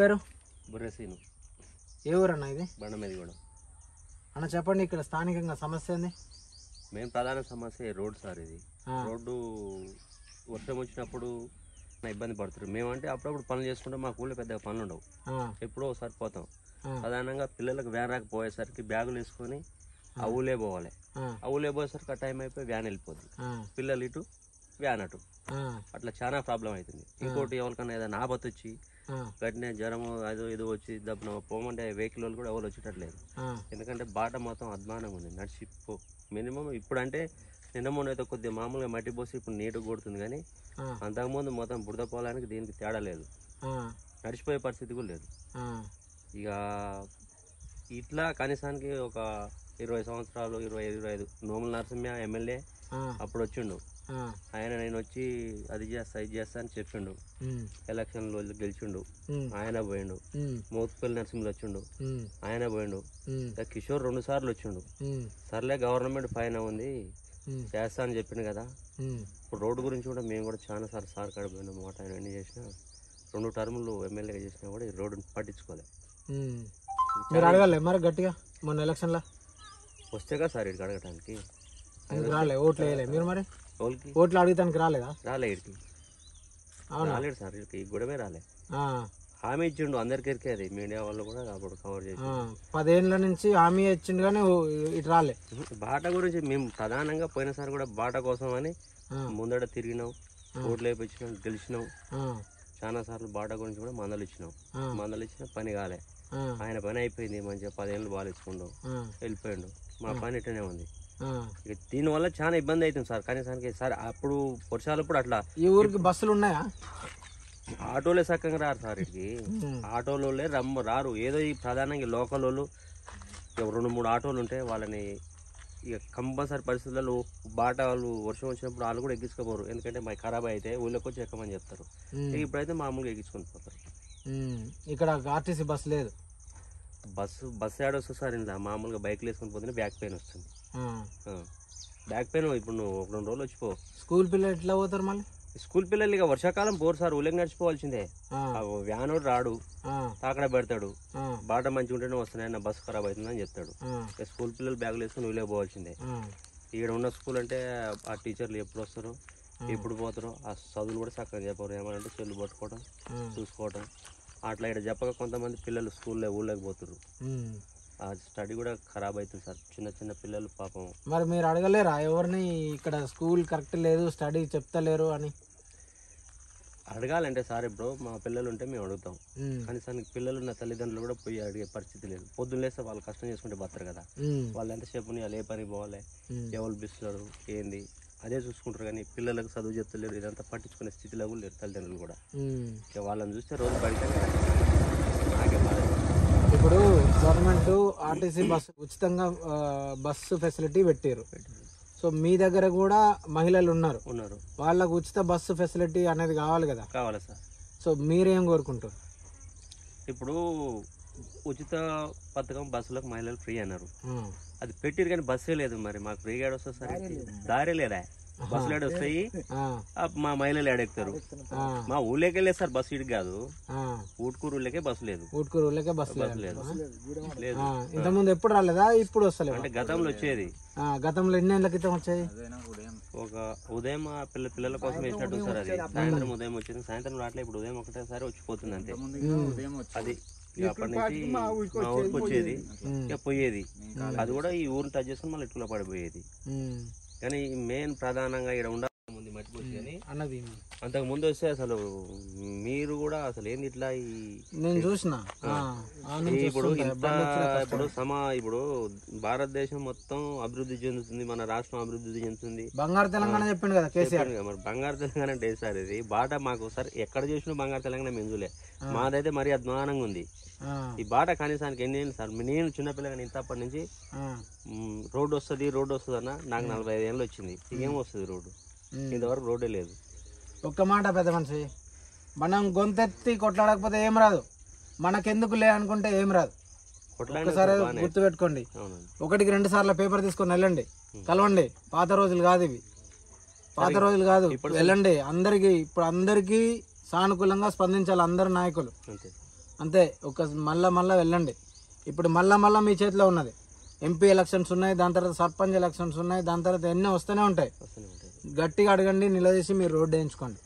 పేరు బుర్రసీను. ఏ ఊరన్నా ఇది? బండమేదిగూడెం అన్న చెప్పండి, ఇక్కడ స్థానికంగా సమస్య ఏంది? మెయిన్ ప్రధాన సమస్య రోడ్ సార్. ఇది రోడ్డు వర్షం వచ్చినప్పుడు ఇబ్బంది పడుతుంది. మేమంటే అప్పుడప్పుడు పనులు చేసుకుంటే మాకు ఊళ్ళో పెద్దగా పనులు ఉండవు, ఎప్పుడో ఒకసారి పోతాం. ప్రధానంగా పిల్లలకు వ్యాన్ రాకపోయేసరికి బ్యాగులు వేసుకొని ఆ ఊళ్ళే పోవాలి. ఆ ఊళ్ళే పోయేసరికి ఆ టైం అయిపోయి వ్యాన్ వెళ్ళిపోతుంది, పిల్లలు ఇటు వ్యాన్ అటు, అట్లా చాలా ప్రాబ్లం అవుతుంది. ఇంకోటి ఎవరికన్నా ఏదైనా ఆపత్తి వచ్చి గట్టినే జ్వరము అదో ఏదో వచ్చి దబ్బున పోమంటే వెహికల్ వాళ్ళు కూడా ఎవరు వచ్చేటట్లేదు. ఎందుకంటే బాట మొత్తం అధ్వానంగా ఉంది. నడిచిపో మినిమం ఇప్పుడు అంటే నిన్న మొన్న అయితే కొద్దిగా మామూలుగా మట్టి పోసి ఇప్పుడు నీట్గా కొడుతుంది, కానీ అంతకుముందు మొత్తం బురద పోవడానికి దీనికి తేడా లేదు, నడిచిపోయే పరిస్థితి కూడా లేదు. ఇక ఇట్లా కనీసానికి ఒక 20 సంవత్సరాలు 25 నోముల నరసింహ ఎమ్మెల్యే అప్పుడు వచ్చిండు. ఆయన నేను వచ్చి అది చేస్తా ఇది చేస్తా అని చెప్పిండు. ఎలక్షన్లో గెలిచిండు, ఆయన పోయిండు. మోత్పల్లి నరసింహులు వచ్చిండు, ఆయన పోయిండు. కిషోర్ 2 సార్లు వచ్చిండు. సర్లే గవర్నమెంట్ పైన ఉంది చేస్తా అని చెప్పిండు కదా. ఇప్పుడు రోడ్డు గురించి కూడా మేము కూడా చాలా సార్లు సార్ కాడ పోయినాం. మాట ఆయన అన్ని చేసినా 2 టర్ములు ఎమ్మెల్యేగా చేసినా కూడా ఈ రోడ్డుని పట్టించుకోలే. మీరు అడగాలి మరి గట్టిగా మొన్న ఎలక్షన్లో వస్తేగా సార్ ఇక్కడికి అడగటానికి రాలే, ఓట్లు వేయలే మీరు? మరి ఓట్లు అడుగుతానికి రాలేదా? రాలే, ఇక్కడికి రాలేడు సార్. ఇక్కడికి గొడవే రాలే. హామీ ఇచ్చిండు అందరికి ఎరికే, అది మీడియా వాళ్ళు కూడా అప్పుడు కవర్ చేసి 10 ఏళ్ళ నుంచి హామీ ఇచ్చిండు, కానీ ఇటు రాలే. బాట గురించి మేము ప్రధానంగా పోయినసారి కూడా బాట కోసం అని ముందట తిరిగినాం, ఓట్లు వేయించినాం, గెలిచినాం. చాలా సార్లు బాట గురించి కూడా మందలు ఇచ్చినాం. మందలు ఇచ్చిన పని కాలే. ఆయన పని అయిపోయింది, మంచిగా 10 ఏళ్ళు బాలించుకుండు వెళ్ళిపోయిండు. మా పని ఇట్టనే ఉంది. ఇక దీనివల్ల చాలా ఇబ్బంది అవుతుంది సార్. కనీసానికి సార్ అప్పుడు వర్షాలప్పుడు అట్లా ఈ ఊరికి బస్సులు ఉన్నాయా? ఆటోలే చక్కగా రారు సార్. ఇటుకి ఆటోలోలే రారు. ఏదో ఈ ప్రధానంగా లోకల్ వాళ్ళు 2-3 ఆటోలు ఉంటే వాళ్ళని ఇక కంపల్సరీ పరిస్థితులలో బాట వాళ్ళు వర్షం వచ్చినప్పుడు వాళ్ళు కూడా ఎక్కించుకోపోరు. ఎందుకంటే మాకు ఖరాబ్ అయితే ఊళ్ళోకి వచ్చి ఎక్కమని చెప్తారు. ఇప్పుడైతే మామూలుగా ఎక్కించుకొని పోతారు. ఇక్కడ ఆర్టీసీ బస్సు లేదు. బస్సు యాడ్ వస్తుంది సార్. ఇంట్లో మామూలుగా బైక్లు వేసుకొని పోతే బ్యాక్ పెయిన్ వస్తుంది. బ్యాక్ పెయిన్ ఇప్పుడు నువ్వు 1-2 రోజులు వచ్చిపో. స్కూల్ పిల్లలు ఎట్లా పోతారు మళ్ళీ? స్కూల్ పిల్లలు ఇక వర్షాకాలం పోరు సార్, ఊళ్ళకి నడిచిపోవాల్సిందే. వ్యానోడు రాడు, తాకడ పెడతాడు. బాట మంచిగా ఉంటేనే వస్తున్నాయి, నా బస్సు ఖరాబ్ అవుతుందని చెప్తాడు. స్కూల్ పిల్లలు బ్యాగులు వేసుకుని ఊళ్ళకి పోవాల్సిందే. ఇక్కడ ఉన్న స్కూల్ అంటే ఆ టీచర్లు ఎప్పుడు వస్తారో ఎప్పుడు పోతారో, ఆ చదువులు కూడా చక్కగా చెప్పారు. ఏమంటే చెల్లు పట్టుకోవడం చూసుకోవడం అట్లా. ఇక్కడ చెప్పక కొంతమంది పిల్లలు స్కూల్లో ఊళ్ళకి పోతారు. ఆ స్టడీ కూడా ఖరాబ్ అవుతుంది సార్. చిన్న పిల్లలు పాపం. మరి మీరు అడగలేరా ఎవరిని ఇక్కడ స్కూల్ కరెక్ట్ లేదు, స్టడీ చెప్తలేరు అని? అడగాలంటే సార్ ఇప్పుడు మా పిల్లలు ఉంటే మేము అడుగుతాం, కనీసానికి పిల్లలు ఉన్న తల్లిదండ్రులు కూడా పోయి అడిగే పరిస్థితి లేదు. పొద్దున్న లేస్తే వాళ్ళు కష్టం చేసుకుంటే బతారు కదా. వాళ్ళు ఎంతసేపు వాళ్ళు ఏ పని పోవాలి, ఎవరు బిస్తున్నారు ఏంది అదే చూసుకుంటారు. కానీ పిల్లలకు చదువు చెప్తలేరు, ఇదంతా పట్టించుకునే స్థితిలో కూడా లేరు తల్లిదండ్రులు కూడా. ఇక వాళ్ళని చూస్తే రోజు బడితే నాకే బాధ. ఇప్పుడు గవర్నమెంట్ ఆర్టీసీ బస్సు ఉచితంగా బస్సు ఫెసిలిటీ పెట్టారు. సో మీ దగ్గర కూడా మహిళలు ఉన్నారు, వాళ్ళకు ఉచిత బస్సు ఫెసిలిటీ అనేది కావాలి కదా? కావాలి సార్. సో మీరేం కోరుకుంటారు? ఇప్పుడు ఉచిత పథకం బస్సులకు మహిళలు ఫ్రీ అన్నారు, అది పెట్టిరు కానీ బస్సే లేదు. మరి మాకు ఫ్రీ గాడి వస్తుంది సార్, దారే లేదా? బస్సులు ఏడు వస్తాయి, మా మహిళలు ఏడెక్కుతారు. మా ఊళ్ళోకి వెళ్ళేది సార్ బస్సు, ఇటు కాదు. ఊటుకూరు ఊళ్ళకే బస్సు లేదు. ఊటుకూరు ఊళ్ళకే బస్సు లేదు. లేదు. ఇంతకుముందు ఎప్పుడు రాలేదా? ఇప్పుడు వస్తలేదు. అంటే గతంలో వచ్చేది. గతంలో ఎన్ని ఏళ్ళ క్రితం వచ్చేది? ఒక ఉదయం పిల్లల కోసం వేసినట్టు సార్. అది సాయంత్రం ఉదయం వచ్చింది, సాయంత్రం రావట్లేదు. ఇప్పుడు ఉదయం ఒకటేసారి వచ్చిపోతుంది అంతే. అది అప్పటి నుంచి మా ఊరికి వచ్చేది, ఇక పోయేది. అది కూడా ఈ ఊరిని టచ్ చేసుకుని మళ్ళీ ఇటులో పడిపోయేది. కానీ మెయిన్ ప్రధానంగా ఇక్కడ ఉండాలి ముందు మట్టిపోసి. కానీ అన్నది అంతకు ముందు వస్తే అసలు మీరు కూడా అసలు ఏంది ఇట్లా నేను చూసిన. ఇప్పుడు ఇప్పుడు భారతదేశం మొత్తం అభివృద్ధి చెందుతుంది, మన రాష్ట్రం అభివృద్ధి చెందుతుంది. బంగారు తెలంగాణ చెప్పిండు కదా కేసీఆర్. మరి బంగారు తెలంగాణ అంటే సార్ ఇది బాట మాకు సార్ ఎక్కడ చేసినా బంగారు తెలంగాణ మెంజులే. మాదైతే మరీ అధ్వానంగా ఉంది ఈ బాట. కనీసానికి ఎన్ని ఏళ్ళు సార్, నేను చిన్నపిల్లగా ఇంతప్పటి నుంచి రోడ్డు వస్తుంది అన్న నాకు 45 ఏళ్ళు వచ్చింది. ఏం వస్తుంది రోడ్డు? ఇంతవరకు రోడ్డే లేదు. ఒక్క మాట పెద్ద మనిషి, మనం గొంతెత్తి కొట్లాడకపోతే ఏం రాదు, మనకెందుకు లే అనుకుంటే ఏం రాదు. ఒకసారి గుర్తు పెట్టుకోండి. 1-2 సార్లు పేపర్ తీసుకొని వెళ్ళండి, కలవండి. పాత రోజులు కాదు ఇవి, పాత రోజులు కాదు. వెళ్ళండి అందరికి. ఇప్పుడు అందరికీ సానుకూలంగా స్పందించాలి అందరు నాయకులు. అంతే. మళ్ళా వెళ్ళండి. ఇప్పుడు మళ్ళా మీ చేతిలో ఉన్నది. ఎంపీ ఎలక్షన్స్ ఉన్నాయి, దాని తర్వాత సర్పంచ్ ఎలక్షన్స్ ఉన్నాయి, దాని తర్వాత ఎన్నో వస్తూనే ఉంటాయి. గట్టిగా అడగండి, నిలదీసి మీరు రోడ్డు వేయించుకోండి.